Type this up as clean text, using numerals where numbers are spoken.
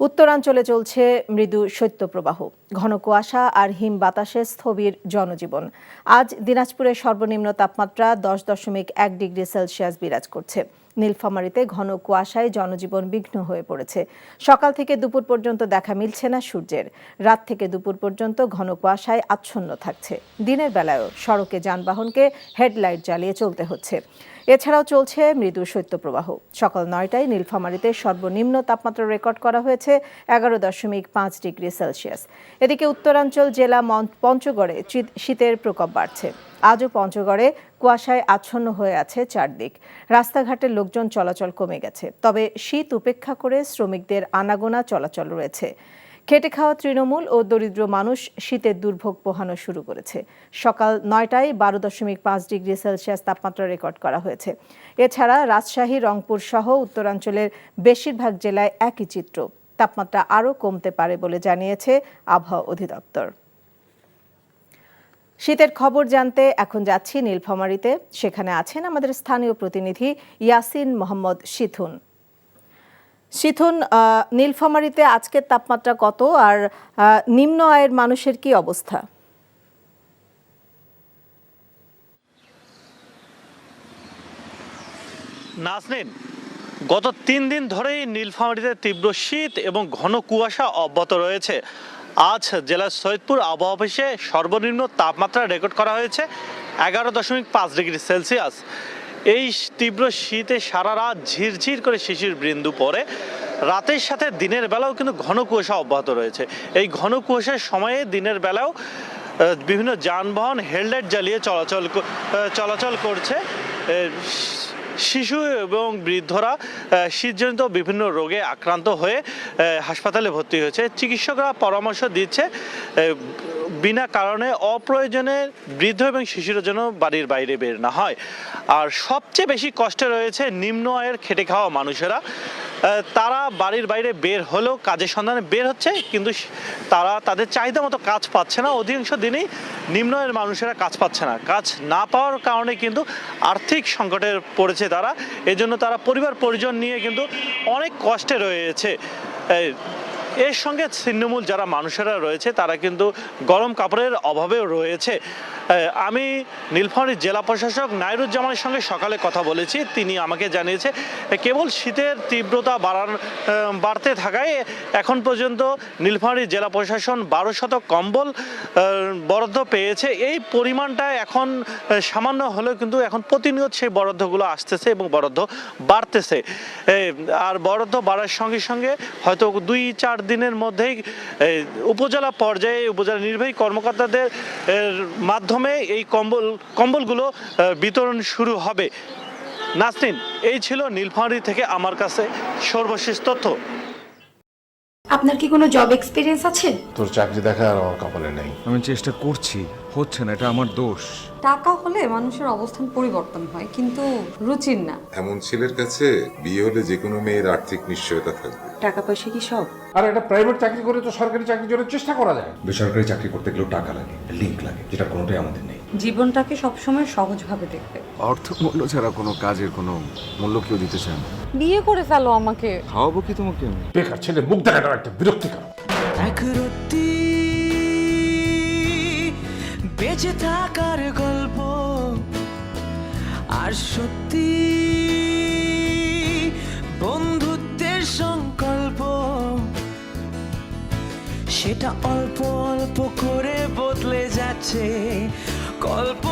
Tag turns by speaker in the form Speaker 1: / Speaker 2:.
Speaker 1: উত্তরাঞ্চলে চলছে মৃদু শৈত্যপ্রবাহ, ঘন কুয়াশা আর হিম বাতাসে স্থবির জনজীবন। আজ দিনাজপুরের সর্বনিম্ন তাপমাত্রা 10.1 ডিগ্রি সেলসিয়াস বিরাজ করছে। নীলফামারীতে ঘন কুয়াশায় জনজীবন বিঘ্ন হয়ে পড়েছে। সকাল থেকে দুপুর পর্যন্ত দেখা মিলছে না সূর্যের। রাত থেকে দুপুর পর্যন্ত ঘন কুয়াশায় আচ্ছন্ন থাকছে। দিনের বেলায়ও সড়কে যানবাহনকে হেডলাইট জ্বালিয়ে চলতে হচ্ছে। এছাড়াও চলছে মৃদু শৈত্যপ্রবাহ। সকাল 9টায় নীলফামারীতে সর্বনিম্ন তাপমাত্রা রেকর্ড করা হয়েছে 11.5 ডিগ্রি সেলসিয়াস। এদিকে উত্তরাঞ্চল জেলা পঞ্চগড়ে শীতের প্রকোপ বাড়ছে। আজও পঞ্চগড়ে কুয়াশায় আচ্ছন্ন হয়ে আছে চারদিক। রাস্তাঘাটের লোকজন চলাচল কমে গেছে, তবে শীত উপেক্ষা করে শ্রমিকদের আনাগোনা চলাচল রয়েছে। খেটে খাওয়া তৃণমূল ও দরিদ্র মানুষ শীতের দুর্ভোগ পোহানো শুরু করেছে। সকাল 9টায় 12.5 ডিগ্রি সেলসিয়াস তাপমাত্রা রেকর্ড করা হয়েছে। এছাড়া রাজশাহী, রংপুর সহ উত্তরাঞ্চলের বেশিরভাগ জেলায় একই চিত্র। তাপমাত্রা আরও কমতে পারে বলে জানিয়েছে আবহাওয়া অধিদপ্তর। শীতের খবর জানতে এখন যাচ্ছি নীলফামারীতে। সেখানে আছেন আমাদের স্থানীয় প্রতিনিধি ইয়াসিন মোহাম্মদ শিথুন। শিথুন, নীলফামারীতে আজকের তাপমাত্রা কত আর নিম্ন আয়ের মানুষের কি অবস্থা?
Speaker 2: নাজনীন, গত 3 দিন ধরেই নীলফামারীতে তীব্র শীত এবং ঘন কুয়াশা অব্যাহত রয়েছে। আজ জেলার সৈয়দপুর আবহাওয়া অফিসে সর্বনিম্ন তাপমাত্রা রেকর্ড করা হয়েছে 11.5 ডিগ্রি সেলসিয়াস। এই তীব্র শীতে সারা রাত ঝিরঝির করে শিশির বিন্দু পড়ে। রাতের সাথে দিনের বেলাও কিন্তু ঘন কুয়াশা অব্যাহত রয়েছে। এই ঘন কুয়াশার সময়ে দিনের বেলাও বিভিন্ন যানবাহন হেডলাইট জ্বালিয়ে চলাচল করছে। শিশু এবং বৃদ্ধরা শীতজনিত বিভিন্ন রোগে আক্রান্ত হয়ে হাসপাতালে ভর্তি হয়েছে। চিকিৎসকরা পরামর্শ দিচ্ছে বিনা কারণে অপ্রয়োজনে বৃদ্ধ এবং শিশুরা যেন বাড়ির বাইরে বের না হয়। আর সবচেয়ে বেশি কষ্টে রয়েছে নিম্ন আয়ের খেটে খাওয়া মানুষেরা। তারা বাড়ির বাইরে বের হলেও কাজের সন্ধানে বের হচ্ছে, কিন্তু তারা তাদের চাহিদা মতো কাজ পাচ্ছে না। অধিকাংশ দিনেই নিম্ন আয়ের মানুষেরা কাজ পাচ্ছে না। কাজ না পাওয়ার কারণে কিন্তু আর্থিক সংকটে পড়েছে তারা। এজন্য তারা পরিবার পরিজন নিয়ে কিন্তু অনেক কষ্টে রয়েছে। এর সঙ্গে ছিন্নমূল যারা মানুষেরা রয়েছে তারা কিন্তু গরম কাপড়ের অভাবেও রয়েছে। আমি নীলফামারী জেলা প্রশাসক নাইরুজ্জামানের সঙ্গে সকালে কথা বলেছি। তিনি আমাকে জানিয়েছে কেবল শীতের তীব্রতা বাড়তে থাকায় এখন পর্যন্ত নীলফামারী জেলা প্রশাসন 1200 কম্বল বরাদ্দ পেয়েছে। এই পরিমাণটা এখন সামান্য হলেও কিন্তু এখন প্রতিনিয়ত সেই বরাদ্দগুলো আসতেছে এবং বরাদ্দ বাড়তেছে। আর বরাদ্দ বাড়ার সঙ্গে সঙ্গে হয়তো 2-4 দিনের মধ্যেই উপজেলা পর্যায়ে উপজেলা নির্বাহী কর্মকর্তাদের মাধ্যমে এই কম্বলগুলো বিতরণ শুরু হবে। নাসরিন, এই ছিল নীলফামারী থেকে আমার কাছে সর্বশেষ তথ্য।
Speaker 3: আপনার কি কোনো জব এক্সপেরিয়েন্স আছে?
Speaker 4: তোর চাকরি দেখা আর আমার কপালে নেই।
Speaker 5: আমি চেষ্টা করছি, হচ্ছে না, এটা আমার দোষ।
Speaker 6: টাকা হলে মানুষের অবস্থান পরিবর্তন হয়, কিন্তু রুচির না।
Speaker 7: এমন ছেলের কাছে বিয়ে হলে যে কোনো মেয়ের আর্থিক নিশ্চয়তা থাকবে।
Speaker 6: টাকা পয়সা কি সব?
Speaker 4: আর একটা প্রাইভেট চাকরি করে তো সরকারি চাকরির জন্য চেষ্টা করা যায়।
Speaker 8: বেসরকারি চাকরি করতে গেলেও টাকা লাগে, লিঙ্ক লাগে, যেটা কোনোটাই আমাদের নেই।
Speaker 6: জীবনটাকে সবসময় সহজভাবে দেখবে।
Speaker 5: অর্থ মূল্য ছাড়া কোনো কাজের কোনো মূল্য কেউ দিতে চায় না।
Speaker 6: বিয়ে করে ফেলো আমাকে।
Speaker 5: খাওয়াবো কি তোমাকে আমি?
Speaker 4: বেকার ছেলে মুখ দেখাটা একটা বিরক্তিকর।
Speaker 9: এক রত্তি বেঁচে থাকার গল্প, আর সত্যি বন্ধুত্বের সংকল্প, সেটা অল্প অল্প করে বদলে যাচ্ছে। গল্প